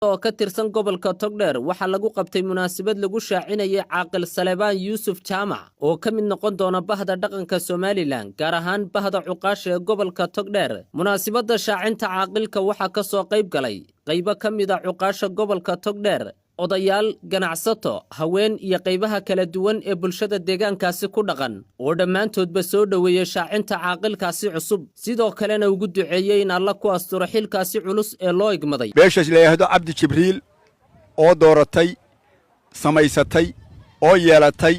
oo ka tirsan gobolka Togdheer waxa lagu qabtay munaasabad lagu shaacinayay Caaqil Salebaan Yuusuf Jaamac oo ka mid noqon doona bahda dhaqanka Somaliland gaar ahaan bahda cuqaasha ee gobolka Togdheer. Munaasabada shaacinta caaqilka waxa ka soo qayb galay qaybo ka mid ah cuqaasha gobolka Togdheer, odayaal, ganacsato, haween iyo qaybaha kala duwan ee bulshada deegaankaasi ku dhaqan oo dhammaantoodba soo dhaweeyay shaacinta caaqilkaasi cusub, sidoo kalena ugu duceeyay in Alla ku asturo xilkaasi culus ee loo igmaday. beesha leeyahdo Cabdi Jibriil oo dooratay samaysatay oo yeelatay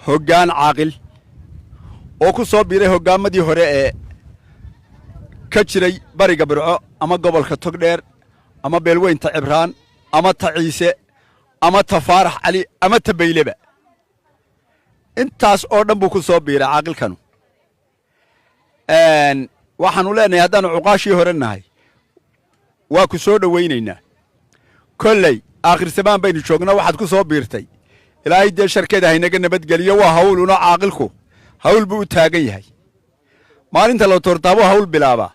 hoggaan caaqil oo ku soo biiray hoggaamadii hore ee ka jiray bariga Burco ama gobolka Togdheer ama beelweynta Cibraan ama ta Ciise ama ta Faarax Ali ama ta Bayleba. intaas oo dhan buu ku soo biiray caaqilkanu. waxaanu leenahay haddaanu cuqaashii hore nahay waa ku soo dhawaynaynaa. kolley aakhir samaan baynu joognaa, waxaad ku soo biirtay ilaahay dee sharkeeda haynaga nabadgeliyo. waa hawl una caaqilku hawl buu u taagan yahay. maalinta la toortaabo hawl bilaabaa.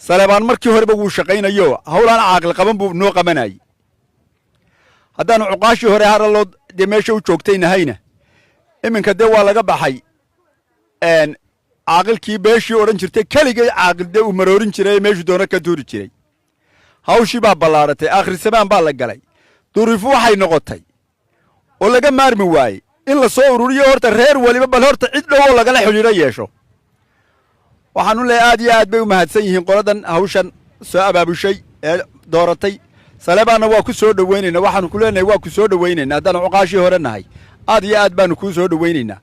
Salebaan markii horeba wuu shaqaynayo hawlaan caaqil qaban buu noo qabanayay. haddaanu cuqaashii hore haraloo dee meesha u joogtaynahayna iminka dee waa laga baxay. caaqilkii beeshii odhan jirtay keligay caaqil dee uu maroorin jiray ee meeshu doona ka tuuri jiray. hawshii baa ballaaratay, aakhir samaan baa la galay. duruufu waxay noqotay oo laga maarmi waayey in la soo ururiyo horta reer waliba bal horta cid dhow oo lagala xidhiidho yeesho. waxaanu leeyahay aad iyo aad bay u mahadsan yihiin qoladan hawshan soo abaabushay ee dooratay. Salebaanna waa ku soo dhawaynaynaa. waxaanu ku leenahay waa ku soo dhawaynaynaa haddaanu cuqaashii hore nahay. aad iyo aad baanu kuu soo dhawaynaynaa.